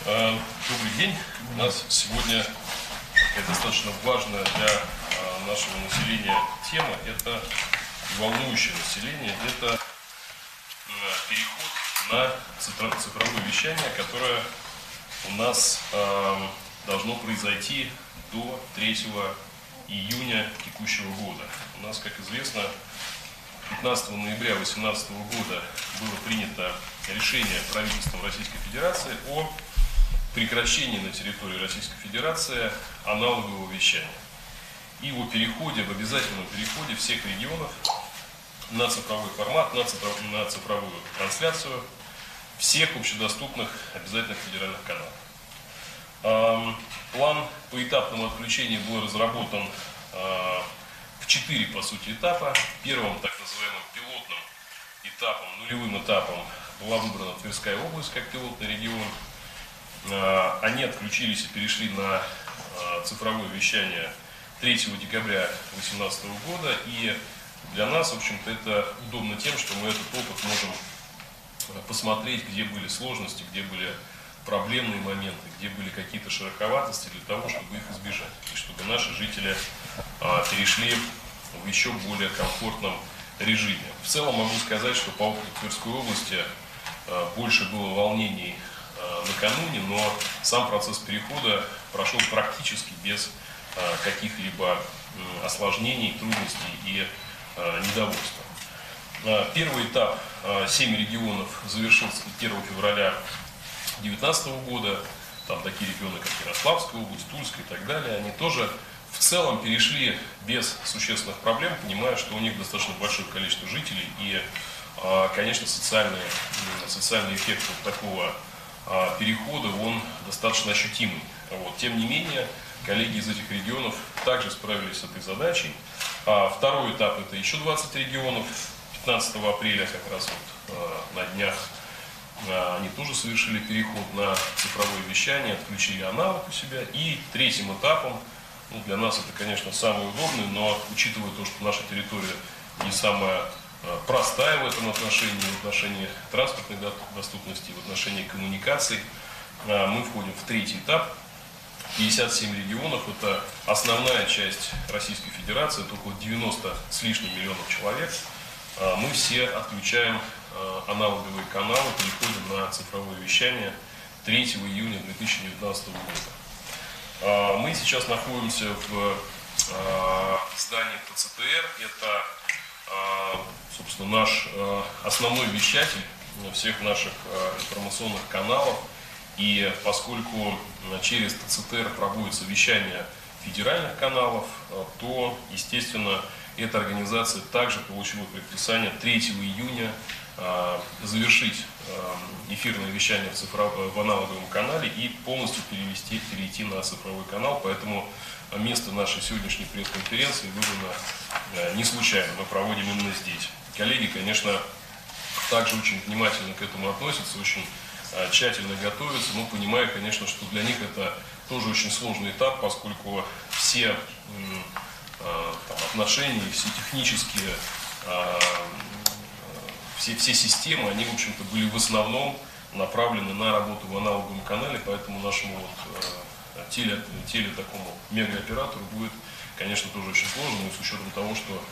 Добрый день. У нас сегодня достаточно важная для нашего населения тема. Это волнующее население. Это переход на цифровое вещание, которое у нас должно произойти до 3 июня текущего года. У нас, как известно, 15 ноября 2018 года было принято решение правительством Российской Федерации о прекращении на территории Российской Федерации аналогового вещания и о переходе, в обязательном переходе всех регионов на цифровой формат, на цифровую трансляцию всех общедоступных обязательных федеральных каналов. План по этапному отключению был разработан в 4, по сути, этапа. Первым, так называемым пилотным этапом, нулевым этапом была выбрана Тверская область как пилотный регион. Они отключились и перешли на цифровое вещание 3 декабря 2018 года. И для нас, в общем-то, это удобно тем, что мы этот опыт можем посмотреть, где были сложности, где были проблемные моменты, где были какие-то шероховатости, для того, чтобы их избежать. И чтобы наши жители перешли в еще более комфортном режиме. В целом могу сказать, что по опыту Тверской области больше было волнений накануне, но сам процесс перехода прошел практически без каких-либо осложнений, трудностей и недовольства. Первый этап, 7 регионов, завершился 1 февраля 2019 года. Там такие регионы, как Ярославская область, Тульская и так далее, они тоже в целом перешли без существенных проблем, понимая, что у них достаточно большое количество жителей и, конечно, социальный эффект вот такого перехода, он достаточно ощутимый. Вот. Тем не менее, коллеги из этих регионов также справились с этой задачей. Второй этап — это еще 20 регионов. 15 апреля, как раз вот на днях, они тоже совершили переход на цифровое вещание, отключили аналог у себя. И третьим этапом, ну, для нас это, конечно, самый удобный, но учитывая то, что наша территория не самая простая в этом отношении, в отношении транспортной доступности, в отношении коммуникаций, мы входим в третий этап. 57 регионов – это основная часть Российской Федерации, это около 90 с лишним миллионов человек. Мы все отключаем аналоговые каналы, переходим на цифровое вещание 3 июня 2019 года. Мы сейчас находимся в здании ТЦТР. Это, собственно, наш основной вещатель всех наших информационных каналов. И поскольку через ТЦТР проводится вещание федеральных каналов, то, естественно, эта организация также получила предписание 3 июня завершить эфирное вещание в аналоговом канале и полностью перейти на цифровой канал. Поэтому место нашей сегодняшней пресс-конференции выбрано не случайно. Мы проводим именно здесь. Коллеги, конечно, также очень внимательно к этому относятся, очень тщательно готовятся, но понимаю, конечно, что для них это тоже очень сложный этап, поскольку все отношения, все технические, все системы, они, в общем-то, были в основном направлены на работу в аналоговом канале, поэтому нашему такому мегаоператору будет, конечно, тоже очень сложно, и с учетом того, что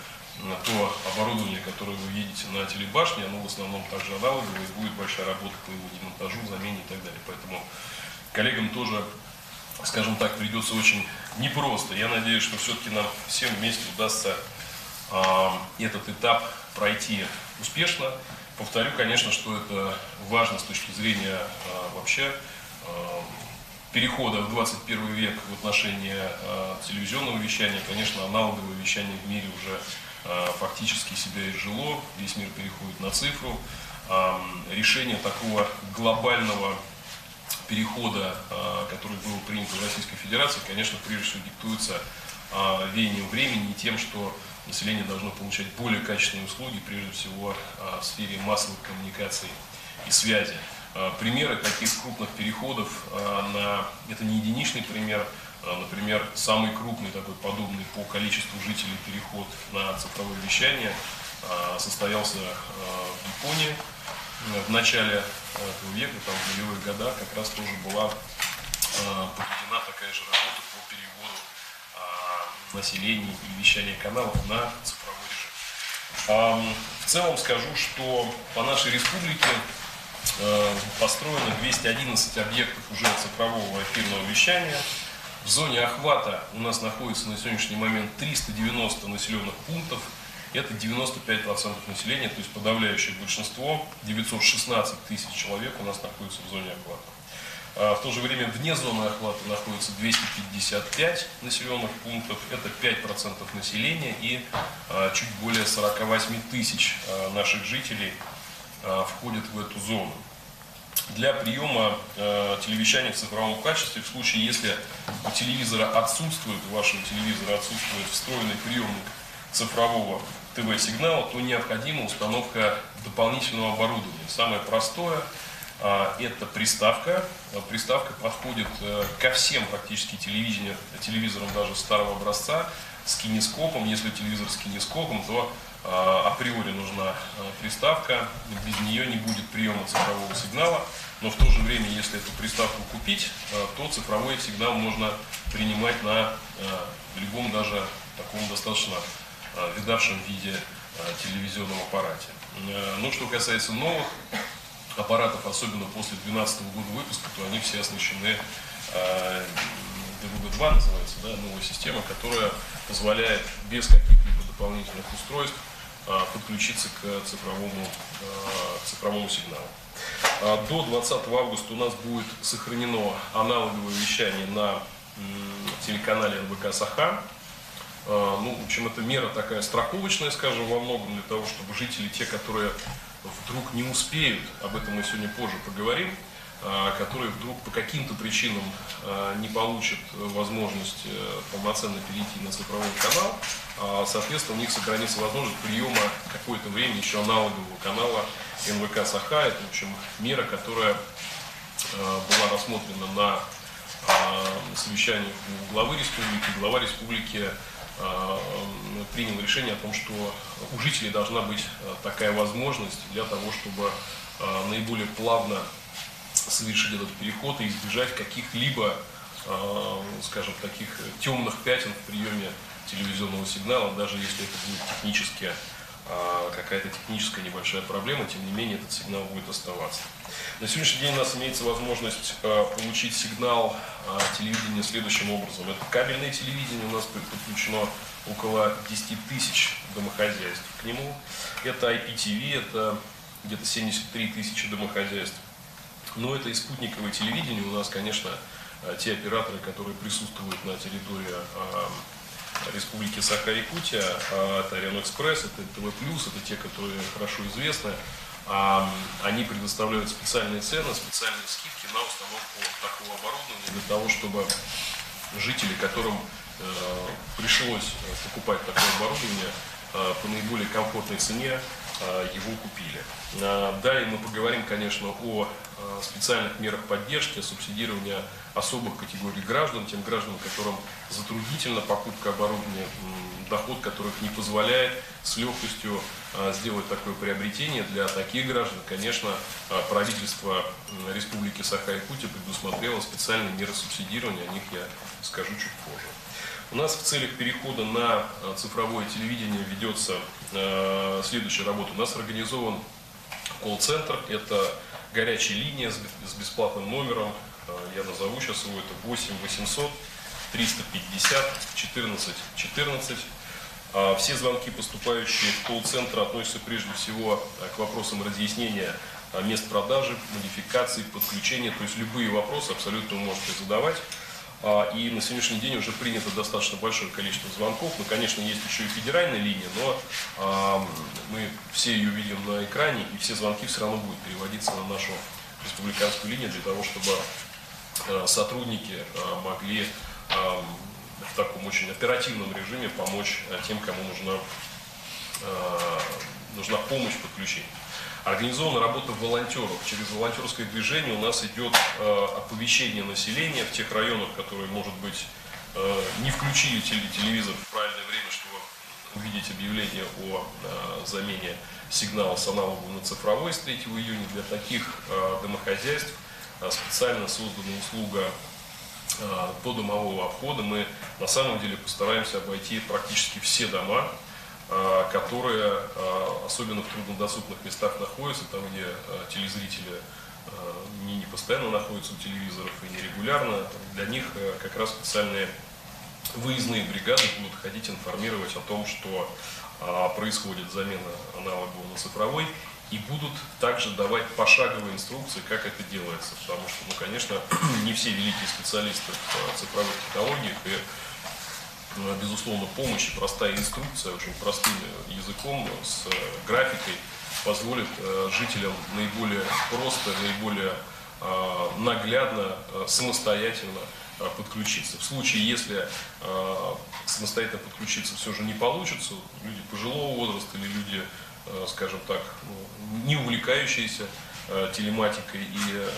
то оборудование, которое вы видите на телебашне, оно в основном также аналоговое, и будет большая работа по его демонтажу, замене и так далее. Поэтому коллегам тоже, скажем так, придется очень непросто. Я надеюсь, что все-таки нам всем вместе удастся этот этап пройти успешно. Повторю, конечно, что это важно с точки зрения вообще перехода в 21 век в отношении телевизионного вещания. Конечно, аналоговое вещание в мире уже фактически себя изжило, весь мир переходит на цифру. Решение такого глобального перехода, который был принят в Российской Федерации, конечно, прежде всего диктуется веянием времени и тем, что население должно получать более качественные услуги, прежде всего в сфере массовых коммуникаций и связи. Примеры таких крупных переходов, это не единичный пример. Например, самый крупный такой подобный по количеству жителей переход на цифровое вещание состоялся в Японии. в начале этого века, там, в нулевых годах, как раз тоже была проведена такая же работа по переводу населения и вещания каналов на цифровой режим. В целом скажу, что по нашей республике построено 211 объектов уже цифрового эфирного вещания. В зоне охвата у нас находится на сегодняшний момент 390 населенных пунктов. Это 95% населения, то есть подавляющее большинство, 916 тысяч человек у нас находится в зоне охвата. В то же время вне зоны охвата находится 255 населенных пунктов, это 5% населения, и чуть более 48 тысяч наших жителей входят в эту зону. Для приема телевещания в цифровом качестве, в случае, если у телевизора отсутствует, у вашего телевизора отсутствует встроенный приемник цифрового ТВ-сигнала, то необходима установка дополнительного оборудования. Самое простое – это приставка. Приставка подходит ко всем практически телевизорам даже старого образца с кинескопом. Если телевизор с кинескопом, то априори нужна приставка, без нее не будет приема цифрового сигнала, но в то же время, если эту приставку купить, то цифровой сигнал можно принимать на любом даже таком достаточно видавшем виде телевизионном аппарате. Ну, что касается новых аппаратов, особенно после 2012 года выпуска, то они все оснащены DVB-2, называется, да, новая система, которая позволяет без каких-либо дополнительных устройств подключиться к цифровому сигналу. До 20 августа у нас будет сохранено аналоговое вещание на телеканале НВК «Саха». Ну, в общем, это мера такая страховочная, скажем, во многом для того, чтобы жители, те, которые вдруг не успеют, об этом мы сегодня позже поговорим, которые вдруг по каким-то причинам не получат возможность полноценно перейти на цифровой канал, соответственно, у них сохранится возможность приема какое-то время еще аналогового канала НВК «Саха». Это, в общем, мера, которая была рассмотрена на совещании у главы республики. Глава республики принял решение о том, что у жителей должна быть такая возможность для того, чтобы наиболее плавно совершить этот переход и избежать каких-либо, скажем, таких темных пятен в приеме телевизионного сигнала, даже если это будет технически какая-то техническая небольшая проблема, тем не менее этот сигнал будет оставаться. На сегодняшний день у нас имеется возможность получить сигнал телевидения следующим образом. Это кабельное телевидение, у нас подключено около 10 тысяч домохозяйств к нему. Это IPTV, это где-то 73 тысячи домохозяйств. Но это и спутниковое телевидение. У нас, конечно, те операторы, которые присутствуют на территории Республики Саха-Якутия, это Рен-Экспресс, это ТВ+, это те, которые хорошо известны. Они предоставляют специальные цены, специальные скидки на установку такого оборудования для того, чтобы жители, которым пришлось покупать такое оборудование, по наиболее комфортной цене его купили. Далее мы поговорим, конечно, о специальных мерах поддержки, субсидирования особых категорий граждан, тем гражданам, которым затруднительна покупка оборудования, доход которых не позволяет с легкостью сделать такое приобретение. Для таких граждан, конечно, правительство Республики Саха-Якутия предусмотрело специальные меры субсидирования, о них я скажу чуть позже. У нас в целях перехода на цифровое телевидение ведется следующая работа. У нас организован колл-центр, это горячая линия с бесплатным номером, я назову сейчас его, это 8 800 350 14 14. Все звонки, поступающие в колл-центр, относятся прежде всего к вопросам разъяснения мест продажи, модификации, подключения, то есть любые вопросы абсолютно вы можете задавать. И на сегодняшний день уже принято достаточно большое количество звонков. Ну, конечно, есть еще и федеральная линия, но мы все ее видим на экране, и все звонки все равно будут переводиться на нашу республиканскую линию для того, чтобы сотрудники могли в таком очень оперативном режиме помочь тем, кому нужна помощь в подключении. Организована работа волонтеров. Через волонтерское движение у нас идет оповещение населения в тех районах, которые, может быть, не включили телевизор в правильное время, чтобы увидеть объявление о замене сигнала с аналогового на цифровой с 3 июня. Для таких домохозяйств специально создана услуга додомового обхода. Мы на самом деле постараемся обойти практически все дома, которые, особенно в труднодоступных местах, находятся, там, где телезрители не постоянно находятся у телевизоров и нерегулярно. Для них как раз специальные выездные бригады будут ходить информировать о том, что происходит замена аналогового на цифровой, и будут также давать пошаговые инструкции, как это делается. Потому что, ну, конечно, не все великие специалисты в цифровых технологиях, и, безусловно, помощь и простая инструкция, очень простым языком, с графикой, позволит жителям наиболее просто, наиболее наглядно, самостоятельно подключиться. В случае, если самостоятельно подключиться все же не получится, люди пожилого возраста или люди, скажем так, не увлекающиеся телематикой и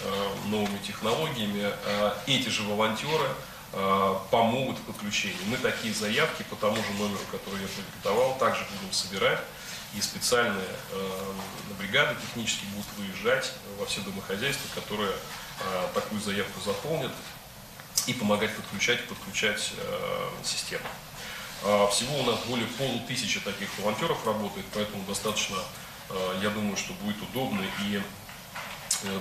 новыми технологиями, эти же волонтеры помогут в подключении. Мы такие заявки по тому же номеру, который я подготовил, также будем собирать. И специальные бригады технически будут выезжать во все домохозяйства, которые такую заявку заполнят, и помогать подключать систему. Всего у нас более 500 таких волонтеров работает, поэтому достаточно, я думаю, что будет удобно. И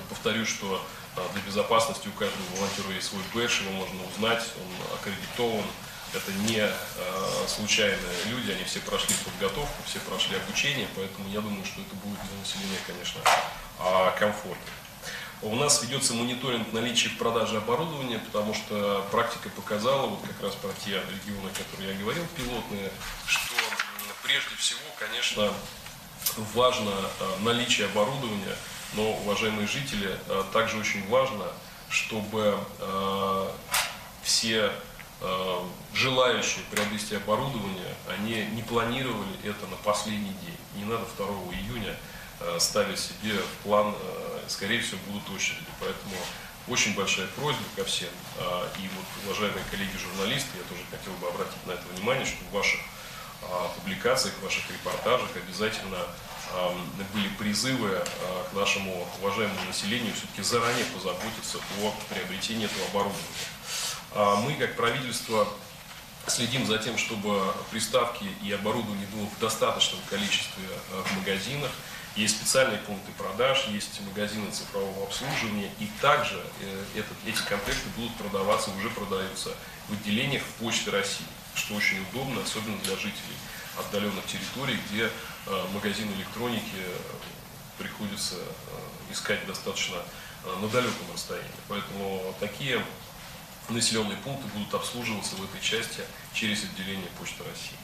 повторюсь, что для безопасности у каждого волонтера есть свой бэдж, его можно узнать, он аккредитован. Это не случайные люди, они все прошли подготовку, все прошли обучение, поэтому я думаю, что это будет для населения, конечно, комфортно. У нас ведется мониторинг наличия в продаже оборудования, потому что практика показала, вот как раз про те регионы, о которых я говорил, пилотные, что прежде всего, конечно, важно наличие оборудования, но, уважаемые жители, также очень важно, чтобы все желающие приобрести оборудование, они не планировали это на последний день. Не надо 2 июня ставить себе в план, скорее всего, будут очереди. Поэтому очень большая просьба ко всем. И вот, уважаемые коллеги-журналисты, я тоже хотел бы обратить на это внимание, что в ваших публикациях, в ваших репортажах обязательно были призывы к нашему уважаемому населению все-таки заранее позаботиться о приобретении этого оборудования. Мы, как правительство, следим за тем, чтобы приставки и оборудование было в достаточном количестве в магазинах. Есть специальные пункты продаж, есть магазины цифрового обслуживания, и также эти комплекты будут продаваться, уже продаются в отделениях Почты России, что очень удобно, особенно для жителей отдаленных территорий, где магазин электроники приходится искать достаточно на далеком расстоянии. Поэтому такие населенные пункты будут обслуживаться в этой части через отделение Почты России.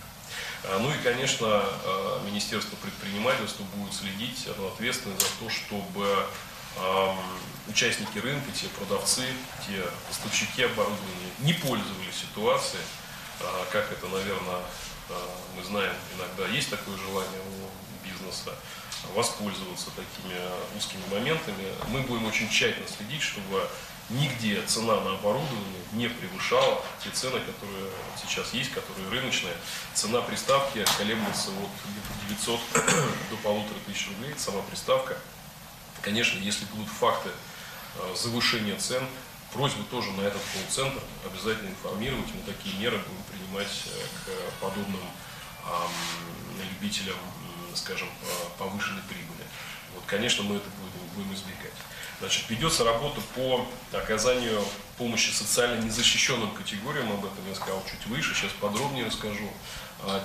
Ну и, конечно, Министерство предпринимательства будет следить, оно ответственно за то, чтобы участники рынка, те продавцы, те поставщики оборудования не пользовались ситуацией, как это, наверное, мы знаем, иногда есть такое желание у бизнеса воспользоваться такими узкими моментами. Мы будем очень тщательно следить, чтобы нигде цена на оборудование не превышала те цены, которые сейчас есть, которые рыночные. Цена приставки колеблется от 900 до 1500 рублей, сама приставка. Конечно, если будут факты завышения цен, просьба тоже на этот колл-центр обязательно информировать. Мы такие меры будем принимать к подобным любителям, скажем, повышенной прибыли. Вот, конечно, мы это будем избегать. Значит, ведется работа по оказанию помощи социально незащищенным категориям, об этом я сказал чуть выше, сейчас подробнее расскажу.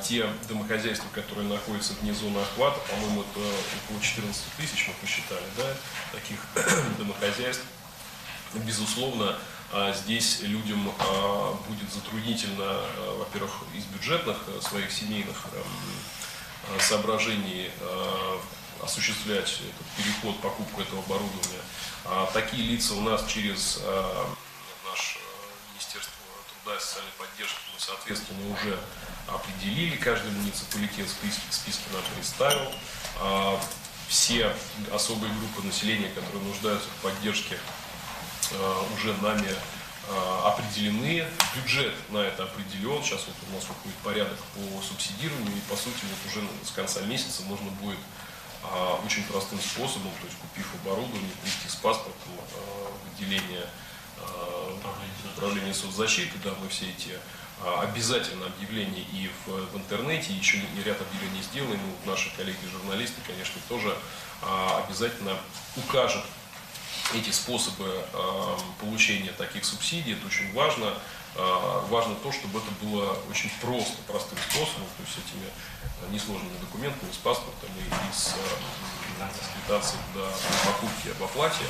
Те домохозяйства, которые находятся вне зоны охвата, по-моему, это около 14 тысяч, мы посчитали, да, таких домохозяйств. Безусловно, здесь людям будет затруднительно, во-первых, из бюджетных своих семейных соображений осуществлять этот переход, покупку этого оборудования. Такие лица у нас через наше Министерство труда и социальной поддержки мы, соответственно, уже определили, каждый муниципалитет списки нам представил. Все особые группы населения, которые нуждаются в поддержке, уже нами определены, бюджет на это определен. Сейчас вот у нас выходит порядок по субсидированию, и по сути вот уже с конца месяца можно будет очень простым способом, то есть купив оборудование, прийти с паспортом в отделение управления соцзащиты, да, мы все эти обязательно объявления и в интернете, и еще и ряд объявлений сделаем. И вот наши коллеги-журналисты, конечно, тоже обязательно укажут эти способы получения таких субсидий. Это очень важно. Важно то, чтобы это было очень просто, простым способом, то есть этими несложными документами, с паспортом и с квитанцией до покупки об оплате.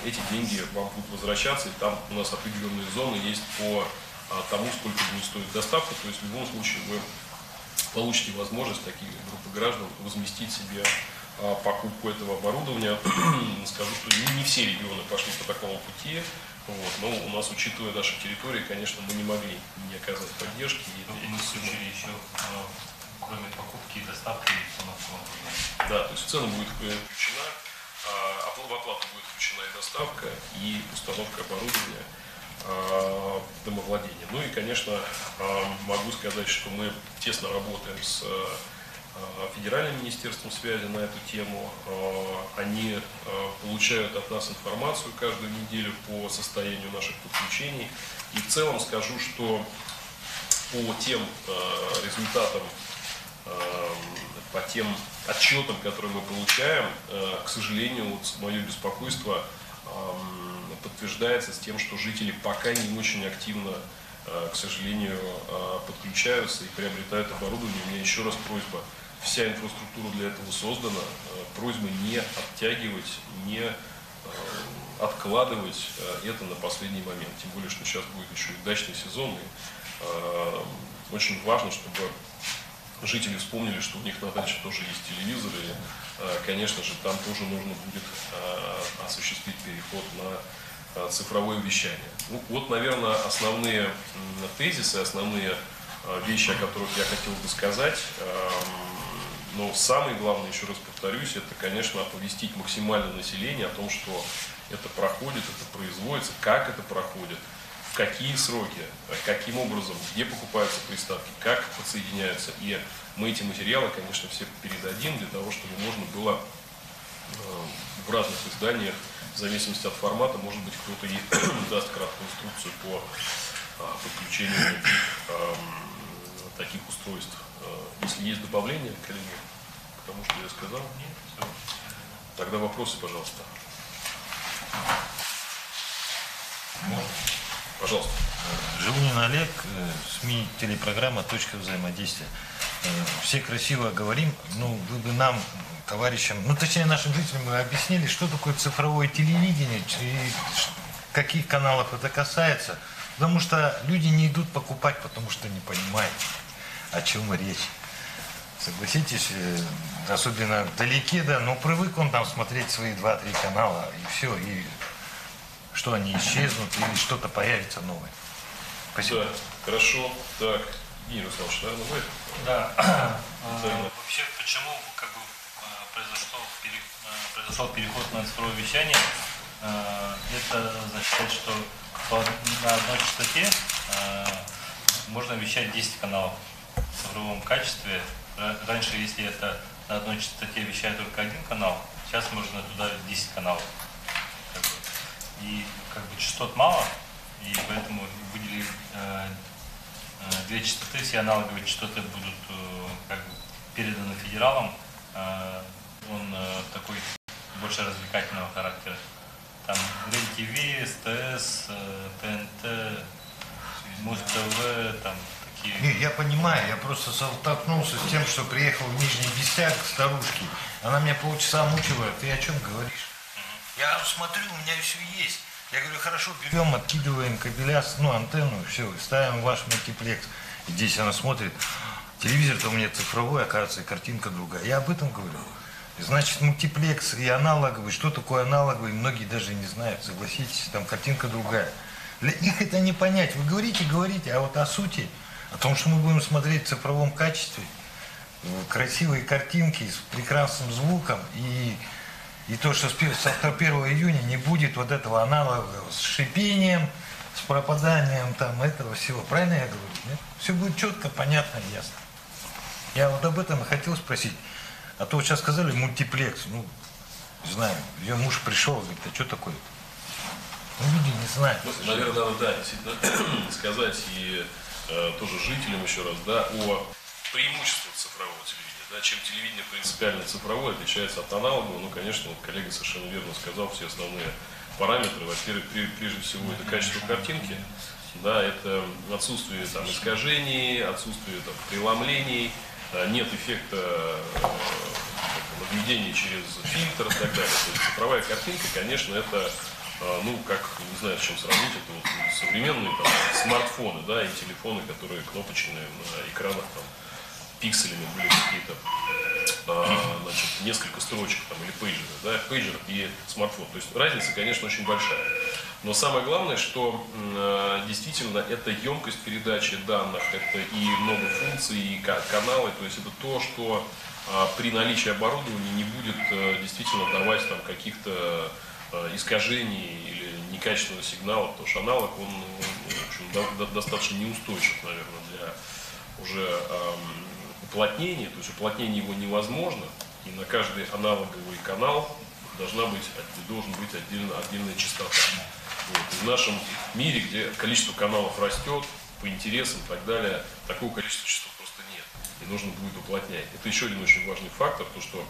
Эти деньги вам будут возвращаться, и там у нас определенные зоны есть по тому, сколько будет стоить доставка. То есть в любом случае вы получите возможность, такие группы граждан, возместить себе покупку этого оборудования. Скажу, что не все регионы пошли по такому пути. Вот, но у нас, учитывая наши территории, конечно, мы не могли не оказать поддержки. Мы исключили еще, кроме покупки и доставки, да, то есть в цену будет включена, в оплату будет включена и доставка, и установка оборудования домовладения. Ну и, конечно, могу сказать, что мы тесно работаем с Федеральным министерством связи на эту тему. Они получают от нас информацию каждую неделю по состоянию наших подключений. И в целом скажу, что по тем результатам, по тем отчетам, которые мы получаем, к сожалению, вот мое беспокойство подтверждается с тем, что жители пока не очень активно, к сожалению, подключаются и приобретают оборудование. У меня еще раз просьба. Вся инфраструктура для этого создана. Просьба не оттягивать, не откладывать это на последний момент. Тем более, что сейчас будет еще и дачный сезон. И очень важно, чтобы жители вспомнили, что у них на даче тоже есть телевизор. И, конечно же, там тоже нужно будет осуществить переход на цифровое вещание. Ну, вот, наверное, основные тезисы, основные вещи, о которых я хотел бы сказать. Но самое главное, еще раз повторюсь, это, конечно, оповестить максимально население о том, что это проходит, это производится, как это проходит, в какие сроки, каким образом, где покупаются приставки, как подсоединяются. И мы эти материалы, конечно, все передадим для того, чтобы можно было в разных изданиях, в зависимости от формата, может быть, кто-то и даст краткую инструкцию по подключению таких устройств. Если есть добавления, коллеги, к тому, что я сказал? Нет, все. Тогда вопросы, пожалуйста. Можно? Пожалуйста. Живунин Олег, СМИ, телепрограмма «Точка взаимодействия». Все красиво говорим, ну, вы бы нам, товарищам, ну, точнее, нашим жителям объяснили, что такое цифровое телевидение, и каких каналов это касается. Потому что люди не идут покупать, потому что не понимают, о чем речь. Согласитесь, особенно вдалеке, да, но привык он там смотреть свои 2-3 канала, и все, и что они исчезнут, или что-то появится новое. Спасибо. Да, хорошо. Так, Евгений Русланович, наверное, вы? Да. Вообще, почему как бы произошел переход на цифровое вещание? Это означает, что на одной частоте можно вещать 10 каналов в цифровом качестве. Раньше, если это на одной частоте вещает только один канал, сейчас можно туда 10 каналов. И как бы частот мало, и поэтому выделили 2 частоты, все аналоговые частоты будут как бы переданы федералам. Он такой больше развлекательного характера. Там РЕН-ТВ, СТС, ТНТ, Муз-ТВ, там такие. Не, я понимаю, я просто столкнулся с тем, что приехал в Нижний Бестяк к старушке. Она меня полчаса мучила. Ты о чем говоришь? Я смотрю, у меня все есть. Я говорю, хорошо, берем, откидываем кабеля, ну, антенну, все, ставим ваш мультиплекс. И здесь она смотрит. Телевизор-то у меня цифровой, оказывается, и картинка другая. Я об этом говорю. Значит, мультиплекс и аналоговый. Что такое аналоговый? Многие даже не знают, согласитесь, там картинка другая. Для них это не понять. Вы говорите, а вот о сути, о том, что мы будем смотреть в цифровом качестве, красивые картинки с прекрасным звуком и И то, что со 1 июня не будет вот этого аналога с шипением, с пропаданием там этого всего. Правильно я говорю? Нет? Все будет четко, понятно и ясно. Я вот об этом и хотел спросить. А то вот сейчас сказали мультиплекс. Ну, не знаю, ее муж пришел, говорит, а что такое? Ну, люди не знают. Ну, наверное, надо, да, действительно сказать и тоже жителям еще раз, да, о преимуществах цифрового телевидения. Да, чем телевидение принципиально цифровое отличается от аналогового, ну, конечно, вот коллега совершенно верно сказал все основные параметры. Во-первых, прежде всего, это качество картинки, да, это отсутствие там искажений, отсутствие там преломлений, нет эффекта наблюдения через фильтр и так далее. То есть цифровая картинка, конечно, это, ну, как, не знаю, с чем сравнить, это вот современные там, смартфоны, да, и телефоны, которые кнопочные на экранах там пикселями были какие-то, значит, несколько строчек там, или пейджеры, да, пейджер и смартфон. То есть разница, конечно, очень большая. Но самое главное, что действительно это емкость передачи данных, это и много функций, и каналы, то есть это то, что при наличии оборудования не будет действительно давать там каких-то искажений или некачественного сигнала, потому что аналог, он в общем, достаточно неустойчив, наверное, для уже уплотнения, то есть уплотнение его невозможно, и на каждый аналоговый канал должен быть отдельная частота. Вот. И в нашем мире, где количество каналов растет, по интересам и так далее, такого количества частот просто нет, и нужно будет уплотнять. Это еще один очень важный фактор, то что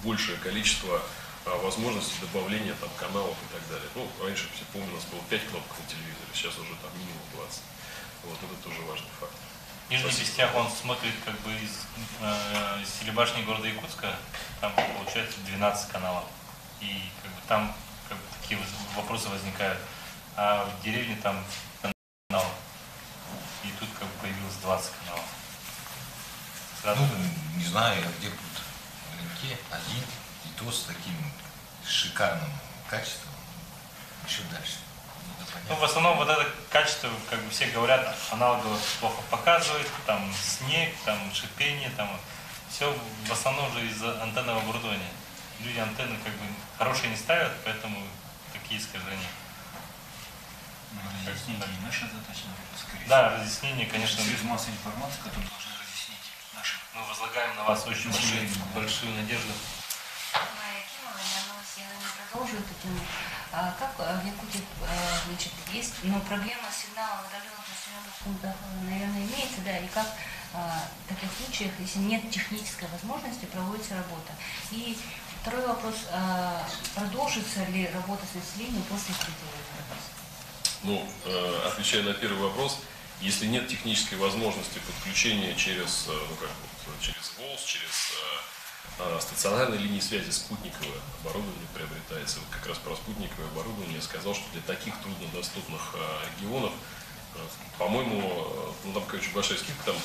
большее количество возможностей добавления там каналов и так далее. Ну, раньше, все помню, у нас было 5 кнопок на телевизоре, сейчас уже там минимум 20. Вот это тоже важный фактор. Нижний Бестях, он смотрит как бы из телебашни города Якутска, там получается 12 каналов. И как бы там как бы такие вопросы возникают. А в деревне там канал. И тут как бы появилось 20 каналов. Сразу Ну, не знаю, я где тут в рынке один, и то с таким шикарным качеством. Еще дальше. Ну, в основном вот это качество, как бы все говорят, аналогово плохо показывает, там снег, там шипение, там все в основном же из-за антенного оборудования. Люди антенны как бы хорошие не ставят, поэтому такие искажения. Разъяснение не наша задача, скорее всего. Да, разъяснение, конечно. Через массу информации, которую должны разъяснить наши. Мы возлагаем на вас очень большую надежду. Майя Акимова, я новость, я не продолжу эту тему. Как в Якутии, значит, есть, но проблема сигнала в отдаленных населенных пунктах, наверное, имеется, да, и как в таких случаях, если нет технической возможности, проводится работа. И второй вопрос, продолжится ли работа с населением после 3 июля? Ну, отвечая на первый вопрос, если нет технической возможности подключения через, ну, как вот, через ВОЛС, через стационарной линии связи, спутниковое оборудование приобретается. Вот как раз про спутниковое оборудование я сказал, что для таких труднодоступных регионов, по-моему, ну там очень большая скидка, там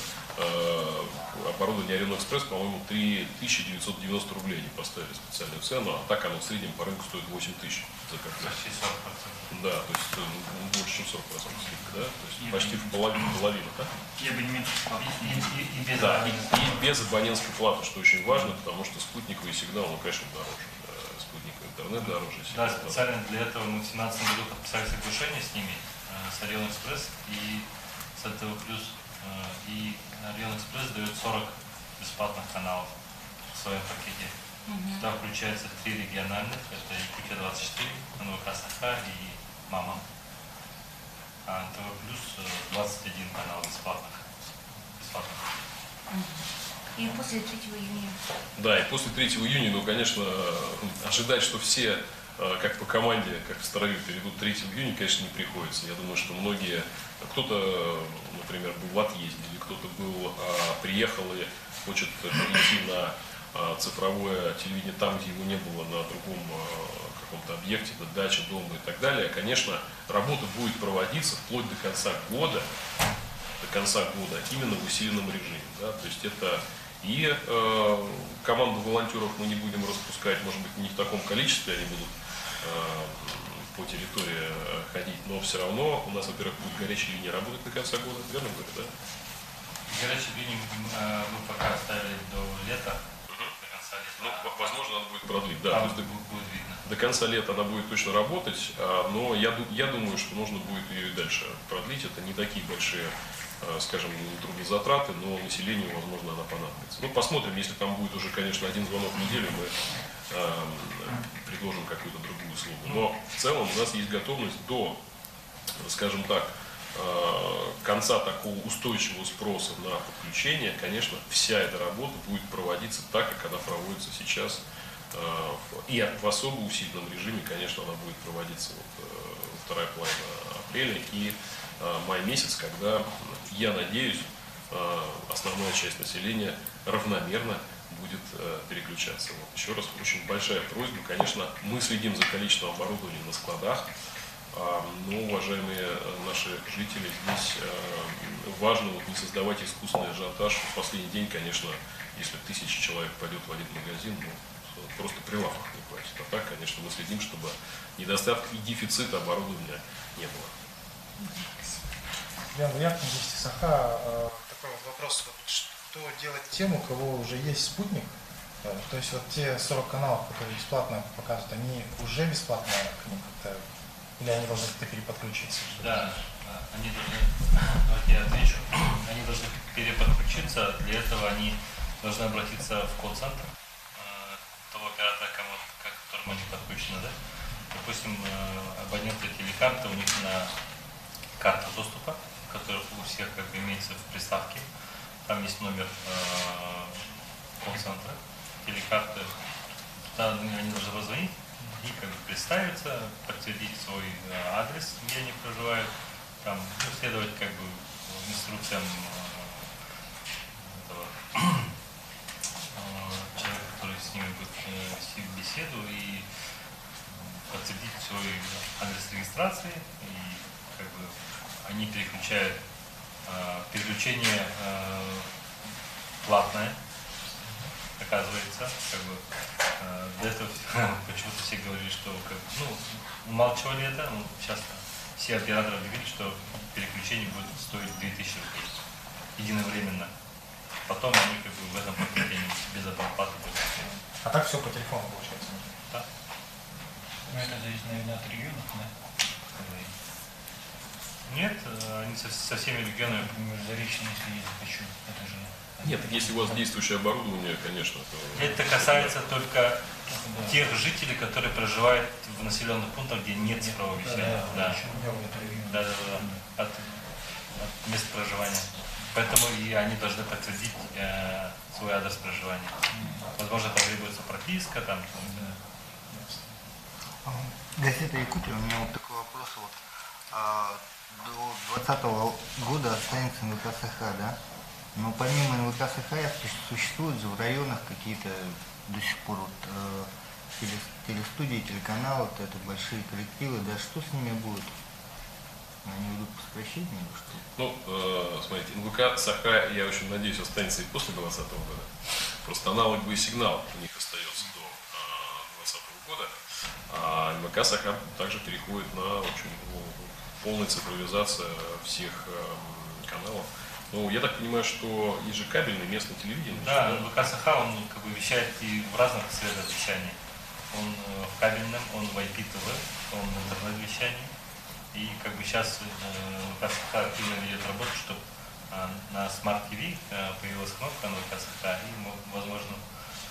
оборудование Орел Экспресс, по-моему, 3990 рублей они поставили специальную цену, а так оно в среднем по рынку стоит 8000 за комплект. Почти 40%. Да, то есть больше чем 40% скидка, да? То есть почти в половину, да? И абонементские платы. И без Да, и без абонентской платы, что очень важно, потому что спутниковый сигнал, он, конечно, дороже. Спутниковый интернет дороже. Да, специально для этого мы в 2017 году подписали соглашение с ними, с Орел Экспресс и с ЛТВ+. И Орел Экспресс дает 40 бесплатных каналов в своем пакете. Туда включается 3 региональных, это Якутия 24, НВК Саха и Мама. А НТВ+, 21 канал бесплатных. И после 3 июня? Да, и после 3 июня, ну, конечно, ожидать, что все, как по команде, как в Старове, перейдут 3 июня, конечно, не приходится. Я думаю, что многие, кто-то, например, был в отъезде, или кто-то был, приехал и хочет перейти на цифровое телевидение там, где его не было, на другом каком-то объекте, даче, дома и так далее. Конечно, работа будет проводиться вплоть до конца года именно в усиленном режиме. Да? То есть это и команду волонтеров мы не будем распускать, может быть, не в таком количестве они будут по территории ходить, но все равно у нас, во-первых, будет горячая линия работать до конца года, верно говорю, да? Горячие линии мы пока оставили до лета, до конца лета. Ну, возможно, она будет продлить, да. Там То есть будет видно. до конца лета она будет точно работать, но я думаю, что нужно будет ее и дальше продлить. Это не такие большие, скажем, трудозатраты, но населению, возможно, она понадобится. Ну, посмотрим, если там будет уже, конечно, один звонок в неделю, мы предложим какую-то другую услугу. Но в целом у нас есть готовность до, скажем так, конца такого устойчивого спроса на подключение. Конечно, вся эта работа будет проводиться так, как она проводится сейчас. И в особо усиленном режиме, конечно, она будет проводиться вторая половина апреля и май месяц, когда, я надеюсь, основная часть населения равномерно будет переключаться. Вот. Еще раз, очень большая просьба, конечно, мы следим за количеством оборудования на складах, но, уважаемые наши жители, здесь важно не создавать искусственный ажиотаж. В последний день, конечно, если 1000 человек пойдет в один магазин, просто прилавков не хватит. А так, конечно, мы следим, чтобы недостатка и дефицита оборудования не было. Ян Ваянкин, Вести Саха. Такой вот вопрос. Что делать тем, у кого уже есть спутник? То есть вот те 40 каналов, которые бесплатно показывают, они уже бесплатно к ним как-то, или они должны как-то переподключиться? Да, они должны, давайте я отвечу, они должны переподключиться, для этого они должны обратиться в колл-центр того оператора, к которому они подключены, да? Допустим, абоненты телекарты, у них на карта доступа, которая у всех как бы имеется в приставке, там есть номер колл-центра, телекарты, туда они должны позвонить и как бы представиться, подтвердить свой адрес, где они проживают, там, следовать как бы инструкциям этого человека, который с ними будет вести беседу, и подтвердить свой адрес регистрации, и как бы они переключают переключение платное, оказывается, как бы до этого почему-то все говорили, что как, умалчивали это, сейчас все операторы говорят, что переключение будет стоить 2000 рублей единовременно. Потом они как бы в этом подключении без оплаты будут. А так все по телефону получается? Да. Ну, это зависит, наверное, от регионов, да? Нет, они со всеми регионами. Например, Заречный, если я захочу, это же... Нет, если у вас действующее оборудование, конечно, то... Это касается только тех жителей, которые проживают в населенных пунктах, где нет цифрового вещания. Да. Да. От места проживания. Поэтому и они должны подтвердить свой адрес проживания. Возможно, потребуется прописка там. Газета «Якутия», у меня вот такой вопрос. Вот, до 2020 года останется НВК Саха, да? Но помимо НВК Саха существуют в районах какие-то до сих пор вот, телестудии, телеканалы, вот это большие коллективы, да, что с ними будет? Они идут по сокращению или что? Ну, смотрите, НВК Саха, я очень надеюсь, останется и после 2020 года. Просто аналоговый сигнал у них остается до 2020 года. А НВК Саха также переходит на очень полная цифровизация всех каналов. Ну, я так понимаю, что есть же кабельное местное телевидение. Да, НВК Саха, он как бы вещает и в разных сферах вещания. Он в кабельном, он в IPTV, он в интернет-вещании. И как бы сейчас НВК Саха активно ведет работу, чтобы на Smart TV появилась кнопка НВК Саха, и, возможно,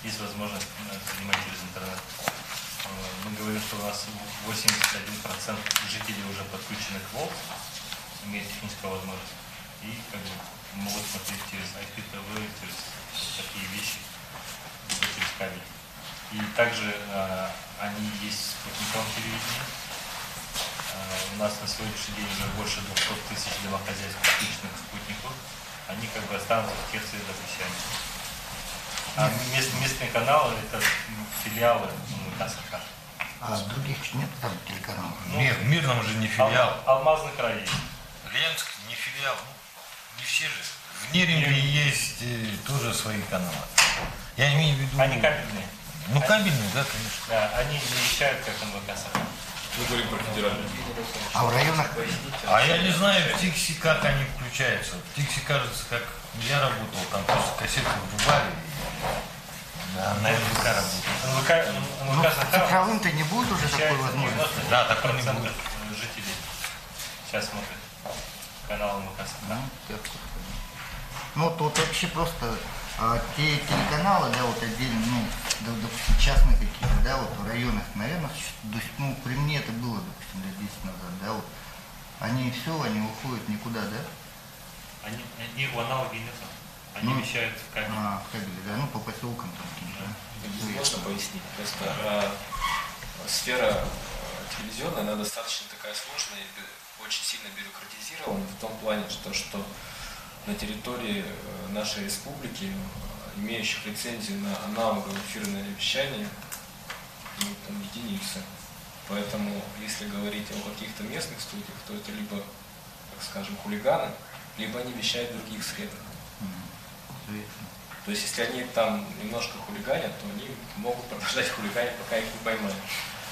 есть возможность принимать через интернет. Мы говорим, что у нас 81% жителей уже подключены к ВОЛ, имеют техническую возможность, и как бы могут смотреть через IPTV, через такие вещи, через кабель. И также они есть в спутниковом телевидении. У нас на сегодняшний день уже больше 200 тысяч домохозяйств подключенных к спутнику. Они как бы останутся в тех средах вещания. А местные каналы это филиалы НВК Саха. А других нет там телеканалов? Нет, в Мирном же не филиал. Алмазный край есть. Ленск не филиал. Ну, не все же. В Неринге есть тоже свои каналы. Я имею в виду... Они кабельные. Ну, кабельные, да, конечно. Да, они не вещают, как НВК Саха. Мы говорим про федеральную. А в районах? А я не знаю, в Тикси как они включаются. В Тикси, кажется, как я работал, там просто кассеты врубали. Да, на НВК работает. Ну, цифровым-то не будет уже такой возможности. Да, такой не будет. Жителей сейчас смотрят канал МК Саха. Ну, тут вообще просто те телеканалы, да, вот отдельно, ну, допустим, частные какие-то, да, вот в районах, наверное, ну, при мне это было, допустим, лет 10 назад, да, вот, они все, они уходят никуда, да? Они в аналоге нету. Они вещают в кабеле. В кабеле, да, ну, по поселкам там каким-то. Можно пояснить? Просто сфера телевизионная, она достаточно такая сложная и очень сильно бюрократизирована в том плане, что на территории нашей республики, имеющих лицензию на аналоговое эфирное вещание, ну, там единицы. Поэтому, если говорить о каких-то местных студиях, то это либо, так скажем, хулиганы, либо они вещают в других средах. То есть, если они там немножко хулиганят, то они могут продолжать хулиганить, пока их не поймают.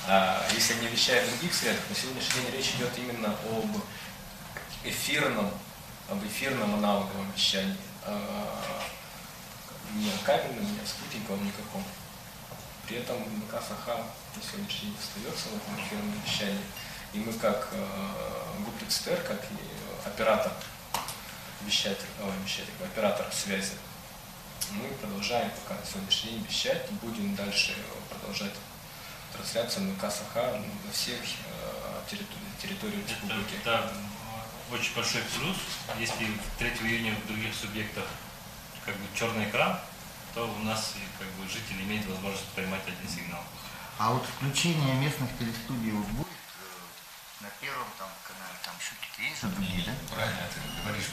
А если они вещают в других средах, на сегодняшний день речь идет именно об эфирном аналоговом вещании. Не о кабельном, не о спутниковом никаком. При этом МК Саха на сегодняшний день остается в этом эфирном вещании. И мы как ГУП-ТЦТР, как и оператор оператор связи, мы продолжаем пока на сегодняшний день вещать, будем дальше продолжать трансляцию МК Саха на всех территориях республики. Это очень большой плюс. Если 3 июня в других субъектах как бы черный экран, то у нас как бы жители имеют возможность поймать один сигнал. А вот включение местных телестудий вот будет на первом там канале, там еще какие-то есть же другие, да? Правильно ты говоришь.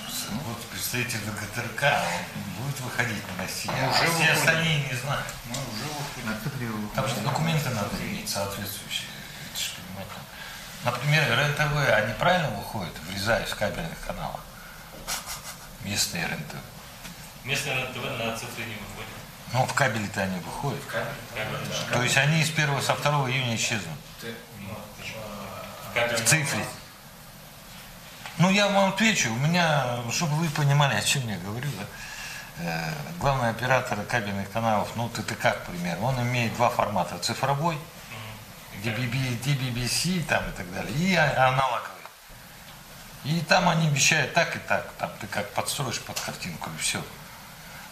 Вот представитель ГТРК, он будет выходить на Россию, а все остальные не знают. Мы уже выходим. На цифре. Потому что документы надо иметь соответствующие. Это же понимаете. Например, РЕН-ТВ, они правильно выходят, врезаясь в кабельных каналах? Местные РЕН-ТВ. Местные РЕН-ТВ на цифры не выходят. Ну, в кабеле-то они выходят. То есть они со 2 июня исчезнут. В цифре. Ну, я вам отвечу. У меня, чтобы вы понимали, о чем я говорю, да? Главный оператор кабельных каналов, ну, ТТК, к примеру, он имеет 2 формата. Цифровой, DBBC там и так далее, и аналоговый. И там они вещают так и так. Там ты как подстроишь под картинку, и все.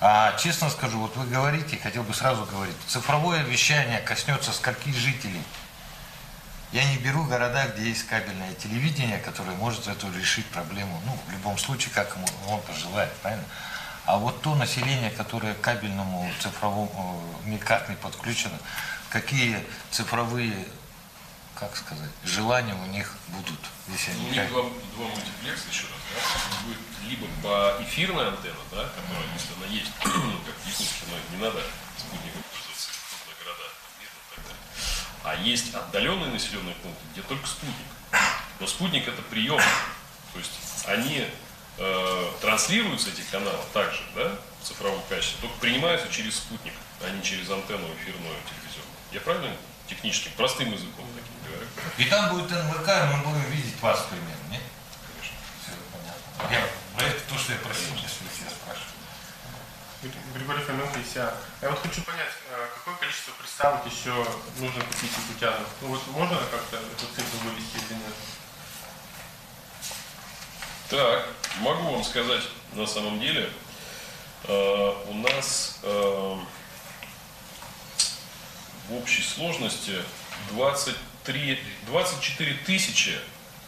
А честно скажу, вот вы говорите, хотел бы сразу говорить, цифровое вещание коснется скольких жителей. Я не беру города, где есть кабельное телевидение, которое может эту решить проблему, ну, в любом случае, как ему он пожелает, правильно? А вот то население, которое к кабельному цифровому никак не подключено, какие цифровые, как сказать, желания у них будут, если они... У них два мультиплекса, еще раз, да? Будет либо по эфирной антенне, да, которая, если она есть, как в Якутске, но не надо спутником пользоваться в крупных городах, видно, и так далее. А есть отдаленные населенные пункты, где только спутник. Но спутник это прием. То есть они транслируются, эти каналы, также, да, в цифровом качестве, только принимаются через спутник, а не через антенну эфирную телевизионную. Я правильно технически, простым языком таким говорю? И там будет НВК, и мы будем видеть вас, к примеру, нет? Конечно. Все понятно. Это то, что я просил, если вы себя спрашиваете. Григорий Фоменко, ИСИА. Я вот хочу понять, какое количество приставок еще нужно купить якутянам? Ну вот можно как-то эту цифру вывести или нет? Так, могу вам сказать, на самом деле, у нас в общей сложности 24 тысячи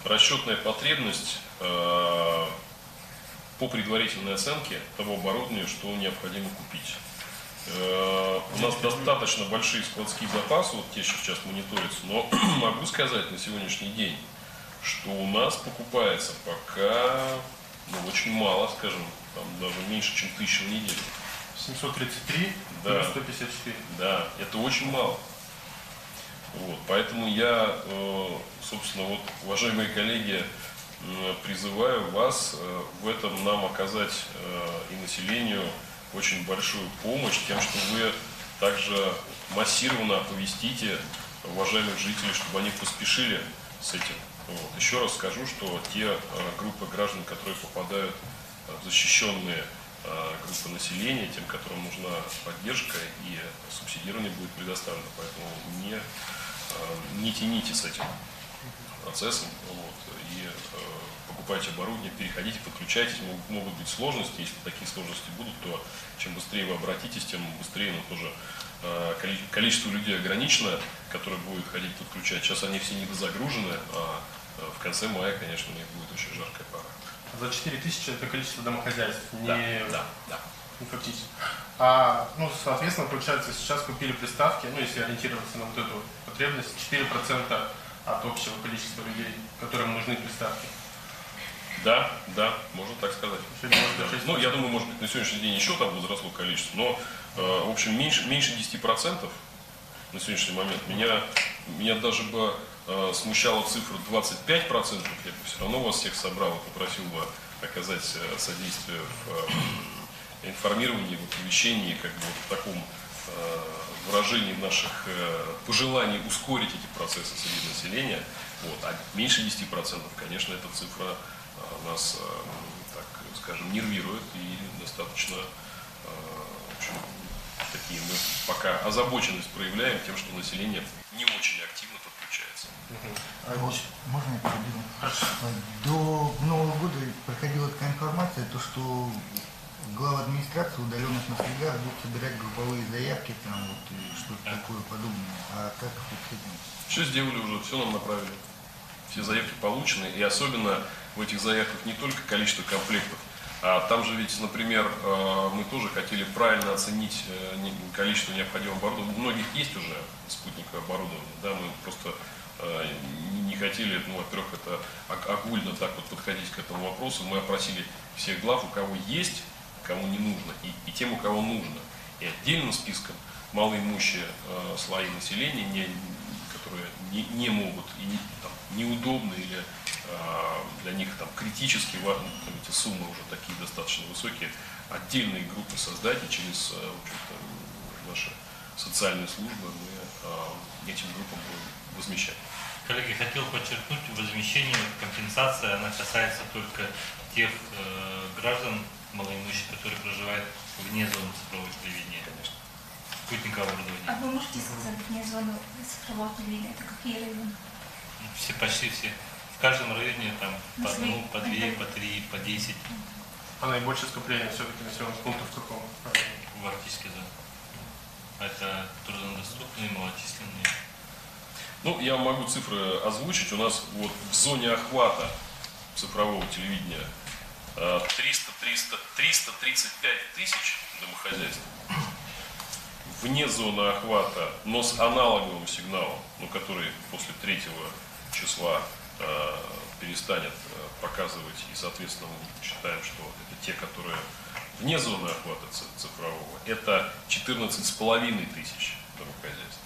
расчетная потребность по предварительной оценке того оборудования, что необходимо купить. У нас достаточно большие складские запасы, вот те, что сейчас мониторятся, но могу сказать на сегодняшний день, что у нас покупается пока очень мало, скажем, там даже меньше, чем 1000 в неделю. 733 Да. плюс 154. Да, это очень мало. Вот, поэтому я, собственно, вот, уважаемые коллеги, призываю вас в этом нам оказать и населению очень большую помощь тем, что вы также массированно оповестите уважаемых жителей, чтобы они поспешили с этим. Вот. Еще раз скажу, что те группы граждан, которые попадают в защищенные группы населения, тем, которым нужна поддержка, и субсидирование будет предоставлено. Поэтому не тяните с этим процессом, вот, и покупайте оборудование, переходите, подключайтесь. Могут быть сложности. Если такие сложности будут, то чем быстрее вы обратитесь, тем быстрее, но тоже количество людей ограничено, которые будут ходить подключать. Сейчас они все недозагружены, а в конце мая, конечно, у них будет очень жаркая пора. За 4000 это количество домохозяйств, Да, не, да, да. не фактически. Ну, соответственно, получается, сейчас купили приставки, ну, если ориентироваться на вот эту потребность, 4% от общего количества людей, которым нужны приставки. Да, можно так сказать. Сегодня может быть 6%. Ну, я думаю, может быть, на сегодняшний день еще там возросло количество, но, в общем, меньше 10% на сегодняшний момент. Меня даже бы смущала цифра 25%, я бы все равно вас всех собрал и попросил бы оказать содействие в информировании, в оповещении, как бы вот в таком выражении наших пожеланий ускорить эти процессы среди населения. Вот. А меньше 10%, конечно, эта цифра нас, так скажем, нервирует и достаточно, в общем, такие мы пока озабоченность проявляем тем, что население не очень активно подключается. Можно я перебью? До Нового года проходила такая информация, то что глава администрации удаленных на слегах будут собирать групповые заявки там вот и что-то такое подобное. А как вот с этим? Все сделали уже, все нам направили. Все заявки получены, и особенно в этих заявках не только количество комплектов, а там же ведь, например, мы тоже хотели правильно оценить количество необходимого оборудования. У многих есть уже спутниковое оборудование, да, мы просто не хотели, ну, во-первых, это огульно так вот подходить к этому вопросу. Мы опросили всех глав, у кого есть, кому не нужно, и тем, у кого нужно. И отдельным списком малоимущие слои населения, которые не могут и неудобны или для них там критически важны, эти суммы уже такие достаточно высокие, отдельные группы создать, и через, в общем-то, наши социальные службы мы этим группам будем возмещать. Коллеги, хотел подчеркнуть, возмещение, компенсация, она касается только тех граждан малоимущих, которые проживают вне зоны цифрового телевидения. Конечно. Спутниковое оборудование. А вы можете сказать, вне зоны цифрового телевидения, это какие районы? Все, почти все. В каждом районе там по одному, по две, по три, по 10. А наибольшее скопление все-таки населенных пунктов в каком? В арктической зоне. Это труднодоступные, малочисленные. Ну, я могу цифры озвучить. У нас вот в зоне охвата цифрового телевидения 335 тысяч домохозяйств. Вне зоны охвата, но с аналоговым сигналом, ну, который после 3 числа перестанет показывать, и, соответственно, мы считаем, что это те, которые вне зоны охвата цифрового, это 14,5 тысяч домохозяйств.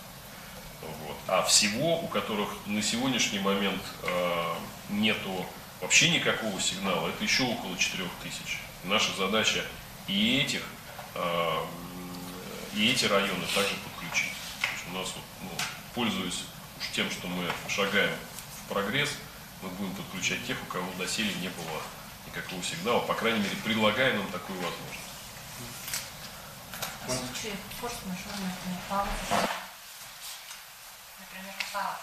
Вот. А всего, у которых на сегодняшний момент нету вообще никакого сигнала, это еще около 4 тысяч. Наша задача и эти районы также подключить. То есть у нас, пользуясь уж тем, что мы шагаем в прогресс, мы будем подключать тех, у кого доселе не было никакого сигнала. По крайней мере, предлагаем нам такую возможность. В случае форс-мажорных паузы, например, пауза,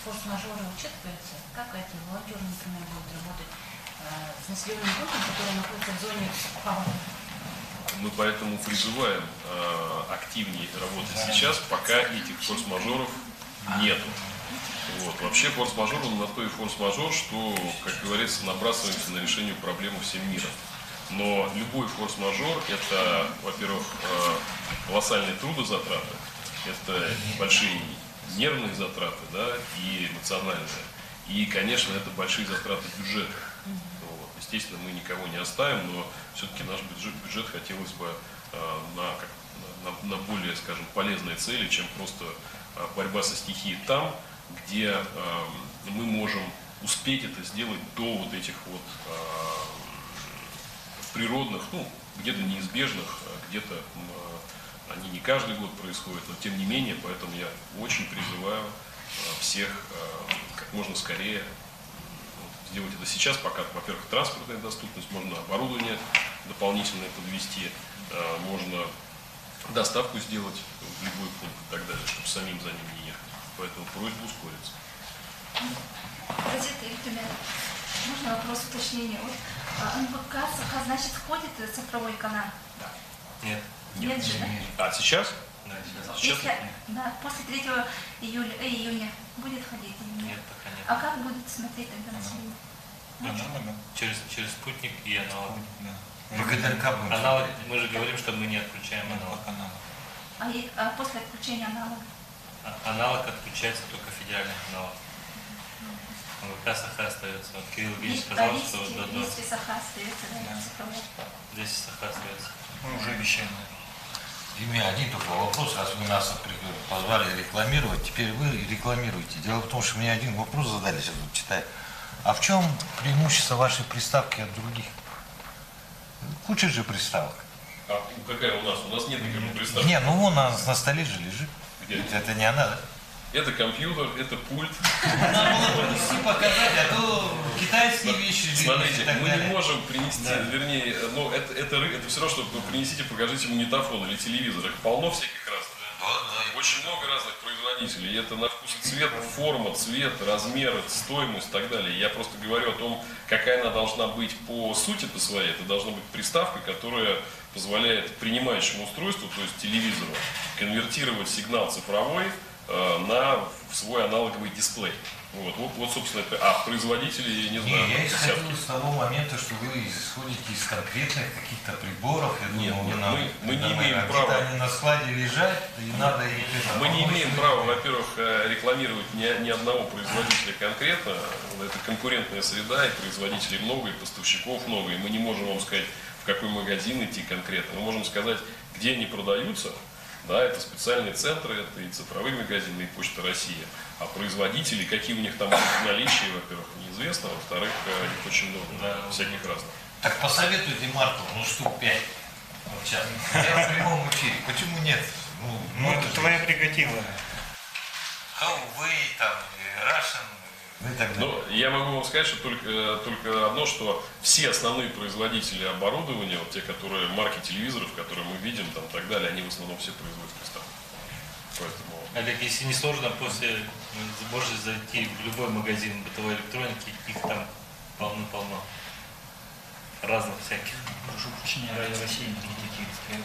форс-мажоры учитываются, как эти волонтеры, например, будут работать с населенным пунктом, который находится в зоне паузы? Мы поэтому призываем активнее работать сейчас, пока этих форс-мажоров нету. Вот. Вообще форс-мажор, он на то и форс-мажор, что, как говорится, набрасываемся на решение проблемы всем миром. Но любой форс-мажор – это, во-первых, колоссальные трудозатраты, это большие нервные затраты, да, и эмоциональные. И, конечно, это большие затраты бюджета. Вот. Естественно, мы никого не оставим, но все-таки наш бюджет хотелось бы на более, скажем, полезные цели, чем просто борьба со стихией там, где мы можем успеть это сделать до вот этих вот природных, ну, где-то неизбежных, где-то они не каждый год происходят, но тем не менее, поэтому я очень призываю всех как можно скорее сделать это сейчас, пока, во-первых, транспортная доступность, можно оборудование дополнительное подвести, можно доставку сделать в любой пункт и так далее, чтобы самим за ним не ехать. Поэтому просьба ускориться. Газета «Интернет». Можно вопрос уточнения? Вот НВК СХ, значит, входит в цифровой канал? Нет. Нет же, да? А сейчас? Да, сейчас. Если, да, после 3 июня будет ходить или нет? Нет, пока нет. А как будет смотреть тогда население? Через спутник и аналог. ВГТРК будет. Аналог, мы же говорим, что мы не отключаем аналог. А после отключения аналога? Аналог отключается только федеральный аналог. ВК СХ остается. Вот Кирилл Ильич сказал, что до... Если СХ остается, да, цифровой. Здесь СХ остается. Мы уже вещаем. И у меня один только вопрос, раз вы нас позвали рекламировать, теперь вы рекламируете. Дело в том, что мне один вопрос задали, сейчас вот читаю. А в чем преимущество вашей приставки от других? Куча же приставок. А какая у нас? У нас нет никакой приставки. Не, ну вон на столе же лежит. Где? Это не она, да? Это компьютер, это пульт. Надо было принести показать, а то китайские вещи. Смотрите, мы не можем принести, вернее, ну это все равно, что вы принесите, покажите магнитофон или телевизор. Их полно всяких разных. Очень много разных производителей. И это на вкус и цвет, форма, цвет, размер, стоимость и так далее. Я просто говорю о том, какая она должна быть по сути по своей. Это должна быть приставка, которая позволяет принимающему устройству, то есть телевизору, конвертировать сигнал цифровой на свой аналоговый дисплей. Вот, собственно, это. А производители, не знаю, я исходил десятки. с того момента, что вы исходите из конкретных каких-то приборов. Нет, мы не наверное, имеем права. Они на складе лежат, и надо их... Мы не имеем права, во-первых, рекламировать ни одного производителя конкретно. Это конкурентная среда, и производителей много, и поставщиков много, и мы не можем вам сказать, в какой магазин идти конкретно. Мы можем сказать, где они продаются. Да, это специальные центры, это и цифровые магазины, и Почта России. А производители, какие у них там будут наличия, во-первых, неизвестно, а во-вторых, их очень много, всяких разных. Так посоветуйте марку, ну штук 5. Вот сейчас. Я в прямом эфире. Почему нет? Ну, это твоя прерогатива. Huawei, там, Russian, и так далее. Но я могу вам сказать, что только одно, что все основные производители оборудования, вот те, которые марки телевизоров, которые мы видим, там, и так далее, они в основном все производят приставки. Поэтому... Олег, если не сложно, после можешь зайти в любой магазин бытовой электроники, их там полно-полно. Разных всяких. Прошу прощения, Радио России, Никита Киевский.